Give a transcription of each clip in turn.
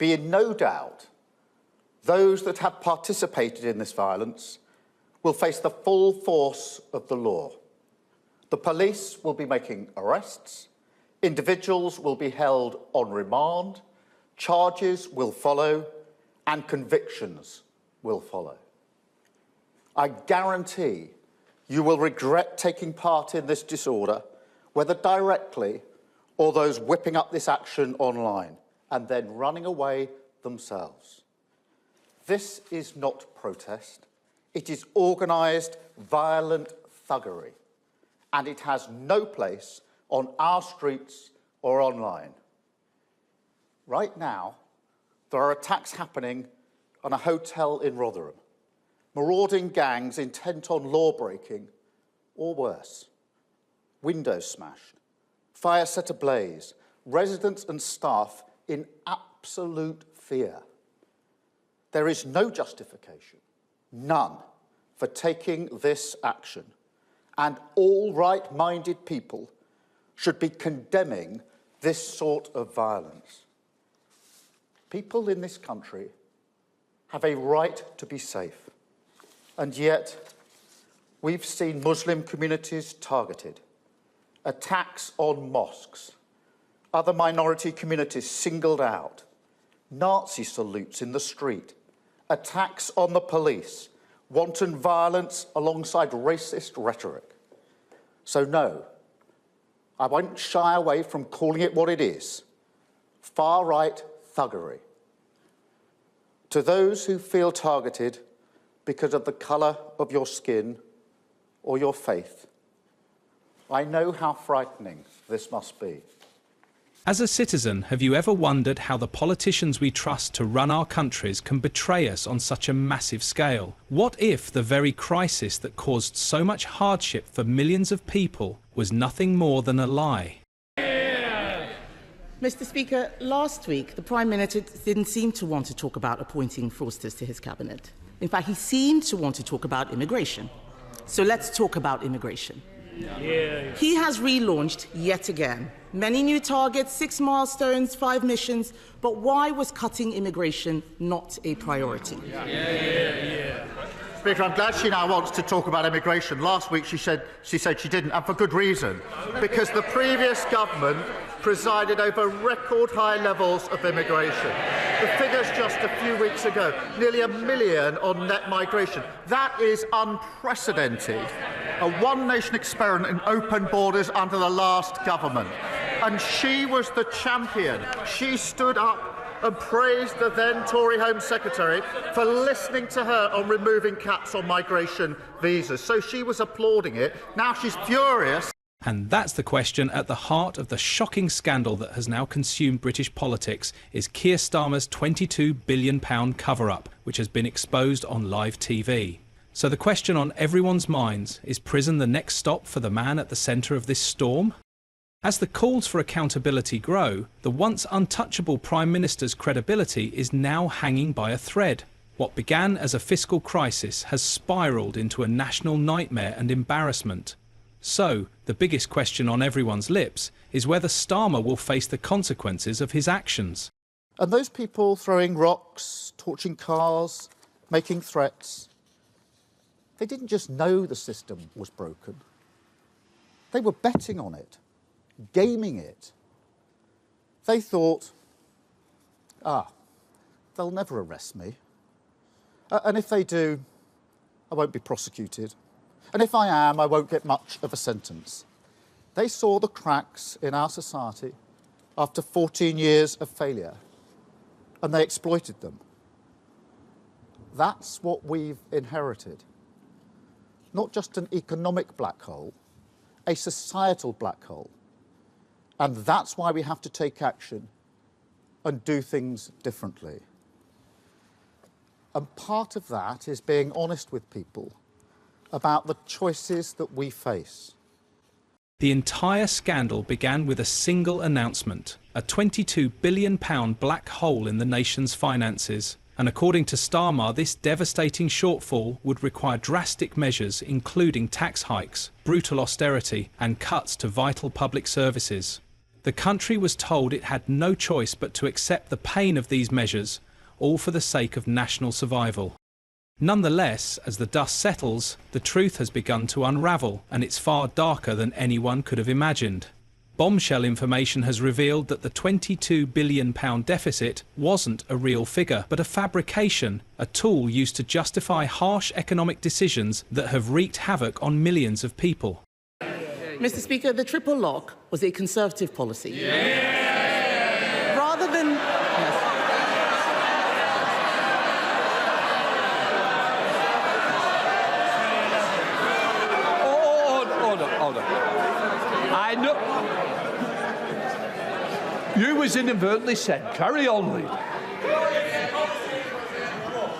be in no doubt those that have participated in this violence will face the full force of the law. The police will be making arrests, individuals will be held on remand, charges will follow, and convictions will follow. I guarantee you will regret taking part in this disorder, whether directly or those whipping up this action online and then running away themselves. This is not protest. It is organised, violent thuggery, and it has no place on our streets or online. Right now, there are attacks happening on a hotel in Rotherham, marauding gangs intent on law-breaking, or worse, windows smashed, fire set ablaze, residents and staff in absolute fear. There is no justification, none, for taking this action, and all right-minded people should be condemning this sort of violence. People in this country have a right to be safe, and yet we've seen Muslim communities targeted, attacks on mosques, other minority communities singled out, Nazi salutes in the street, attacks on the police, wanton violence alongside racist rhetoric. So no, I won't shy away from calling it what it is, far-right thuggery. To those who feel targeted because of the colour of your skin or your faith, I know how frightening this must be. As a citizen, have you ever wondered how the politicians we trust to run our countries can betray us on such a massive scale? What if the very crisis that caused so much hardship for millions of people was nothing more than a lie? Mr. Speaker, last week the Prime Minister didn't seem to want to talk about appointing fraudsters to his cabinet. In fact, he seemed to want to talk about immigration. So let's talk about immigration. Yeah. He has relaunched yet again. Many new targets, 6 milestones, 5 missions, but why was cutting immigration not a priority? Speaker, I'm glad she now wants to talk about immigration. Last week she said she didn't, and for good reason, because the previous government presided over record high levels of immigration. The figures just a few weeks ago, nearly 1 million on net migration. That is unprecedented. A one-nation experiment in open borders under the last government. And she was the champion. She stood up and praised the then Tory Home Secretary for listening to her on removing caps on migration visas. So she was applauding it. Now she's furious. And that's the question at the heart of the shocking scandal that has now consumed British politics, is Keir Starmer's £22 billion cover-up, which has been exposed on live TV. So the question on everyone's minds, is prison the next stop for the man at the centre of this storm? As the calls for accountability grow, the once untouchable Prime Minister's credibility is now hanging by a thread. What began as a fiscal crisis has spiralled into a national nightmare and embarrassment. So, the biggest question on everyone's lips is whether Starmer will face the consequences of his actions. And those people throwing rocks, torching cars, making threats, they didn't just know the system was broken. They were betting on it, gaming it. They thought, they'll never arrest me. And if they do, I won't be prosecuted. And if I am, I won't get much of a sentence. They saw the cracks in our society after 14 years of failure, and they exploited them. That's what we've inherited. Not just an economic black hole, a societal black hole. And that's why we have to take action and do things differently. And part of that is being honest with people about the choices that we face. The entire scandal began with a single announcement, a £22 billion black hole in the nation's finances. And according to Starmer, this devastating shortfall would require drastic measures, including tax hikes, brutal austerity, and cuts to vital public services. The country was told it had no choice but to accept the pain of these measures, all for the sake of national survival. Nonetheless, as the dust settles, the truth has begun to unravel, and it's far darker than anyone could have imagined. Bombshell information has revealed that the £22 billion deficit wasn't a real figure, but a fabrication, a tool used to justify harsh economic decisions that have wreaked havoc on millions of people. Mr. Speaker, the triple lock was a Conservative policy. Yeah. Rather than... Yes. Hold on. I know... You was inadvertently said. Carry on, Lee.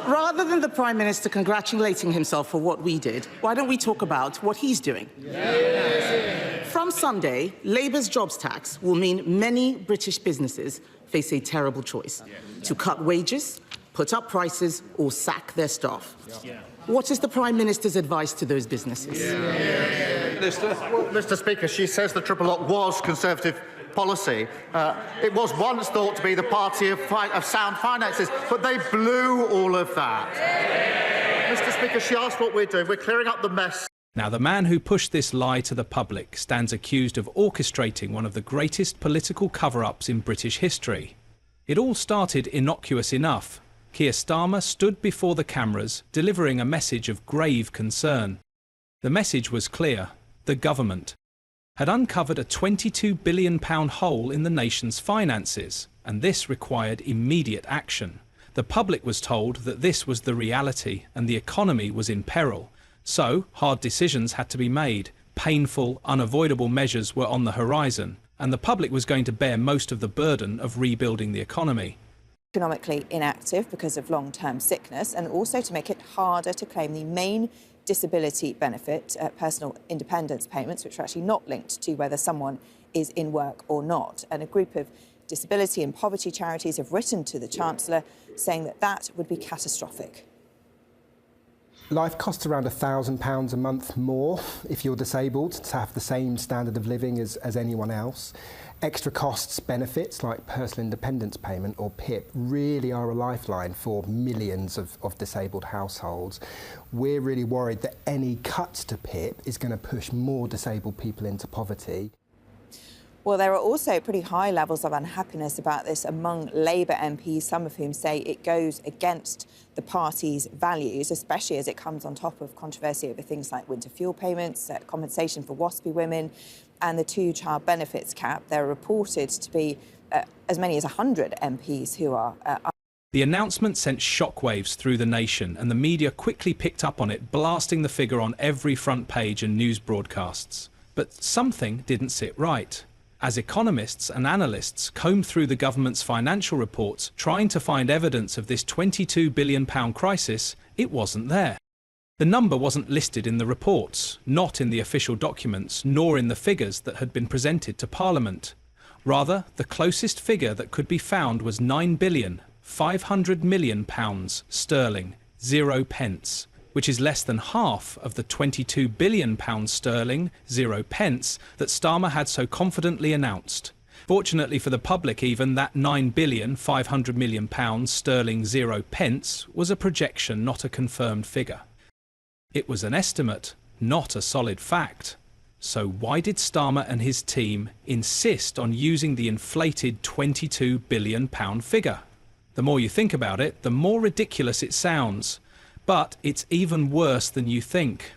Rather than the Prime Minister congratulating himself for what we did, why don't we talk about what he's doing? Yes. From Sunday, Labour's jobs tax will mean many British businesses face a terrible choice: to cut wages, put up prices, or sack their staff. What is the Prime Minister's advice to those businesses? Well, Mr. Speaker, she says the triple lock was Conservative policy. It was once thought to be the party of sound finances, but they blew all of that. Mr. Speaker, she asked what we're doing. We're clearing up the mess. Now, the man who pushed this lie to the public stands accused of orchestrating one of the greatest political cover-ups in British history. It all started innocuous enough. Keir Starmer stood before the cameras, delivering a message of grave concern. The message was clear. The government had uncovered a £22 billion hole in the nation's finances, and this required immediate action. The public was told that this was the reality and the economy was in peril. So, hard decisions had to be made. Painful, unavoidable measures were on the horizon, and the public was going to bear most of the burden of rebuilding the economy. Economically inactive because of long-term sickness, and also to make it harder to claim the main disability benefit, personal independence payments, which are actually not linked to whether someone is in work or not. And a group of disability and poverty charities have written to the Chancellor saying that that would be catastrophic. Life costs around £1,000 a month more if you're disabled to have the same standard of living as anyone else. Extra costs benefits like personal independence payment or PIP really are a lifeline for millions of disabled households. We're really worried that any cuts to PIP is going to push more disabled people into poverty. Well, there are also pretty high levels of unhappiness about this among Labour MPs, some of whom say it goes against the party's values, especially as it comes on top of controversy over things like winter fuel payments, compensation for WASPy women, and the two-child benefits cap. There are reported to be as many as 100 MPs who are... The announcement sent shockwaves through the nation, and the media quickly picked up on it, blasting the figure on every front page and news broadcasts. But something didn't sit right. As economists and analysts combed through the government's financial reports trying to find evidence of this £22 billion crisis, it wasn't there. The number wasn't listed in the reports, not in the official documents, nor in the figures that had been presented to Parliament. Rather, the closest figure that could be found was £9,500 million sterling, 0 pence, which is less than half of the £22 billion sterling, 0 pence, that Starmer had so confidently announced. Fortunately for the public even, that £9,500 million sterling, 0 pence was a projection, not a confirmed figure. It was an estimate, not a solid fact. So why did Starmer and his team insist on using the inflated £22 billion figure? The more you think about it, the more ridiculous it sounds. But it's even worse than you think.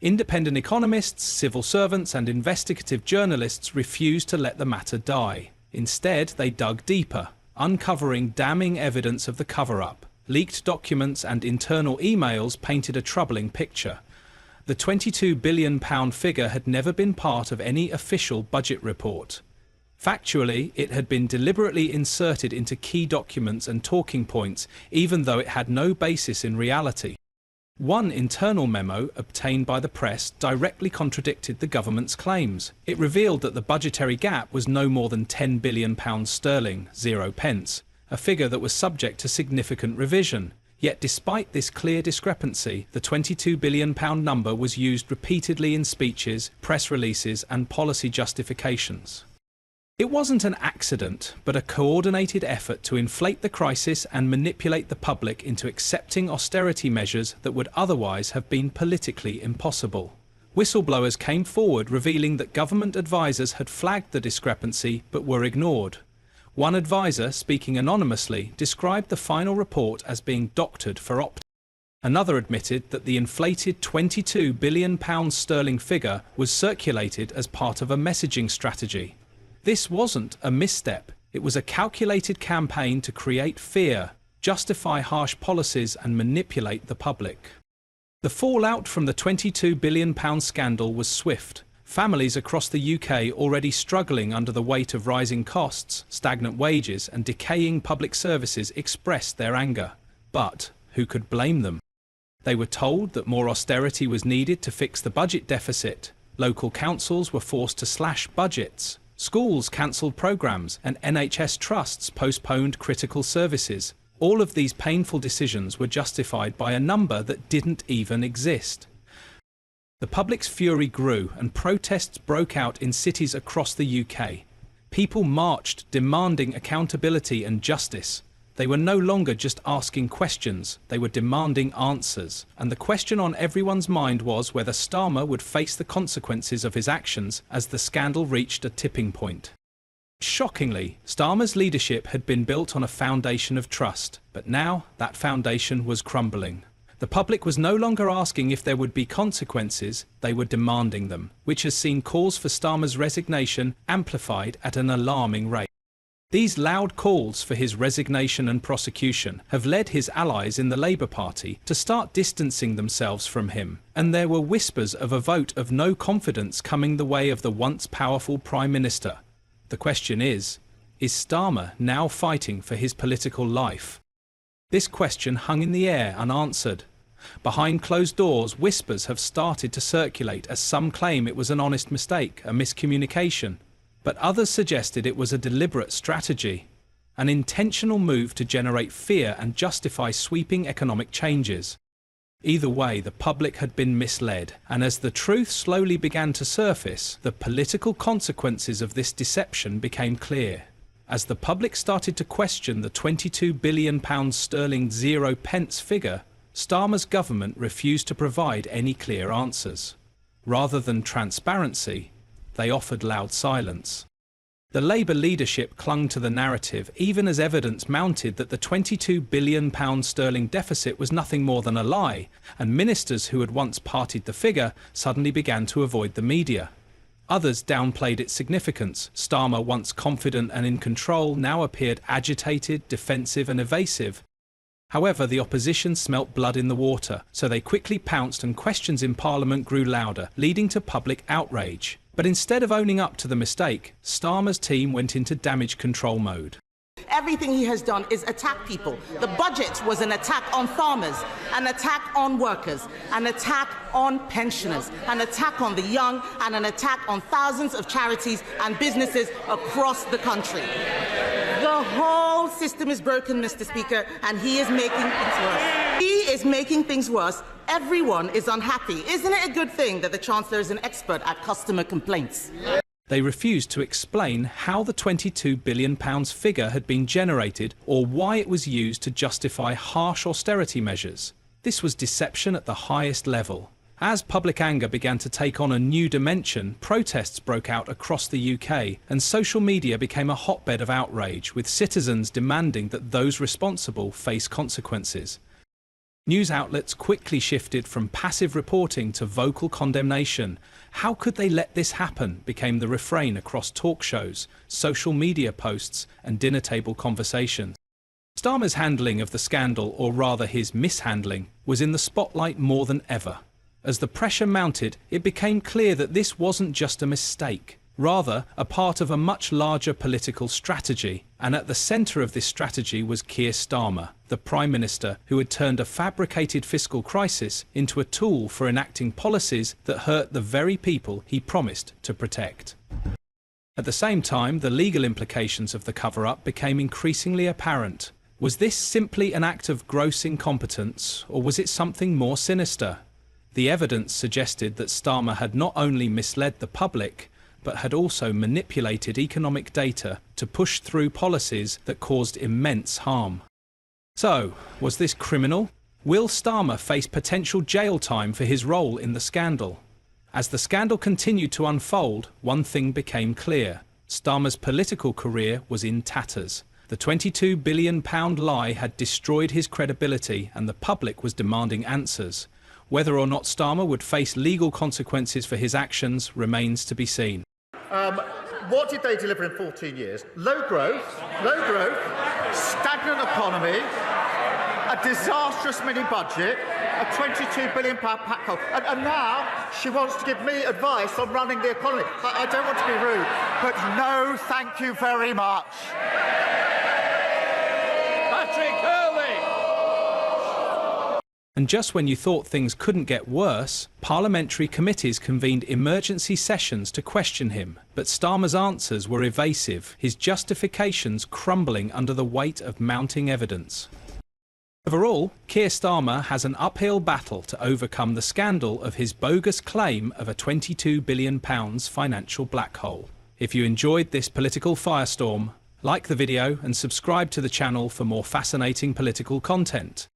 Independent economists, civil servants and investigative journalists refused to let the matter die. Instead, they dug deeper, uncovering damning evidence of the cover-up. Leaked documents and internal emails painted a troubling picture. The £22 billion figure had never been part of any official budget report. Factually, it had been deliberately inserted into key documents and talking points, even though it had no basis in reality. One internal memo obtained by the press directly contradicted the government's claims. It revealed that the budgetary gap was no more than £10 billion sterling, 0 pence, a figure that was subject to significant revision. Yet despite this clear discrepancy, the £22 billion number was used repeatedly in speeches, press releases and policy justifications. It wasn't an accident, but a coordinated effort to inflate the crisis and manipulate the public into accepting austerity measures that would otherwise have been politically impossible. Whistleblowers came forward revealing that government advisors had flagged the discrepancy but were ignored. One advisor, speaking anonymously, described the final report as being doctored for optics. Another admitted that the inflated £22 billion figure was circulated as part of a messaging strategy. This wasn't a misstep, it was a calculated campaign to create fear, justify harsh policies and manipulate the public. The fallout from the £22 billion scandal was swift. Families across the UK already struggling under the weight of rising costs, stagnant wages and decaying public services expressed their anger. But who could blame them? They were told that more austerity was needed to fix the budget deficit. Local councils were forced to slash budgets. Schools cancelled programmes and NHS trusts postponed critical services. All of these painful decisions were justified by a number that didn't even exist. The public's fury grew and protests broke out in cities across the UK. People marched demanding accountability and justice. They were no longer just asking questions, they were demanding answers. And the question on everyone's mind was whether Starmer would face the consequences of his actions as the scandal reached a tipping point. Shockingly, Starmer's leadership had been built on a foundation of trust, but now that foundation was crumbling. The public was no longer asking if there would be consequences, they were demanding them, which has seen calls for Starmer's resignation amplified at an alarming rate. These loud calls for his resignation and prosecution have led his allies in the Labour Party to start distancing themselves from him, and there were whispers of a vote of no confidence coming the way of the once powerful Prime Minister. The question is Starmer now fighting for his political life? This question hung in the air unanswered. Behind closed doors, whispers have started to circulate as some claim it was an honest mistake, a miscommunication. But others suggested it was a deliberate strategy, an intentional move to generate fear and justify sweeping economic changes. Either way, the public had been misled, and as the truth slowly began to surface, the political consequences of this deception became clear. As the public started to question the £22 billion sterling 0 pence figure, Starmer's government refused to provide any clear answers. Rather than transparency, they offered loud silence. The Labour leadership clung to the narrative even as evidence mounted that the £22 billion sterling deficit was nothing more than a lie, and ministers who had once parted the figure suddenly began to avoid the media. Others downplayed its significance. Starmer, once confident and in control, now appeared agitated, defensive and evasive. However, the opposition smelt blood in the water, so they quickly pounced and questions in Parliament grew louder, leading to public outrage. But instead of owning up to the mistake, Starmer's team went into damage control mode. Everything he has done is attack people. The budget was an attack on farmers, an attack on workers, an attack on pensioners, an attack on the young, and an attack on thousands of charities and businesses across the country. The whole system is broken, Mr. Speaker, and he is making things worse. He is making things worse. Everyone is unhappy. Isn't it a good thing that the Chancellor is an expert at customer complaints? They refused to explain how the £22 billion figure had been generated or why it was used to justify harsh austerity measures. This was deception at the highest level. As public anger began to take on a new dimension, protests broke out across the UK, and social media became a hotbed of outrage, with citizens demanding that those responsible face consequences. News outlets quickly shifted from passive reporting to vocal condemnation. How could they let this happen became the refrain across talk shows, social media posts and dinner table conversations. Starmer's handling of the scandal, or rather his mishandling, was in the spotlight more than ever. As the pressure mounted, it became clear that this wasn't just a mistake, rather a part of a much larger political strategy, and at the centre of this strategy was Keir Starmer, the Prime Minister who had turned a fabricated fiscal crisis into a tool for enacting policies that hurt the very people he promised to protect. At the same time, the legal implications of the cover-up became increasingly apparent. Was this simply an act of gross incompetence, or was it something more sinister? The evidence suggested that Starmer had not only misled the public, but had also manipulated economic data to push through policies that caused immense harm. So, was this criminal? Will Starmer face potential jail time for his role in the scandal? As the scandal continued to unfold, one thing became clear. Starmer's political career was in tatters. The £22 billion lie had destroyed his credibility, and the public was demanding answers. Whether or not Starmer would face legal consequences for his actions remains to be seen. What did they deliver in 14 years? Low growth, stagnant economy, a disastrous mini-budget, a £22 billion pack hole. And now she wants to give me advice on running the economy. I don't want to be rude, but no, thank you very much. Patrick Hurley! And just when you thought things couldn't get worse, parliamentary committees convened emergency sessions to question him. But Starmer's answers were evasive, his justifications crumbling under the weight of mounting evidence. Overall, Keir Starmer has an uphill battle to overcome the scandal of his bogus claim of a £22 billion financial black hole. If you enjoyed this political firestorm, like the video and subscribe to the channel for more fascinating political content.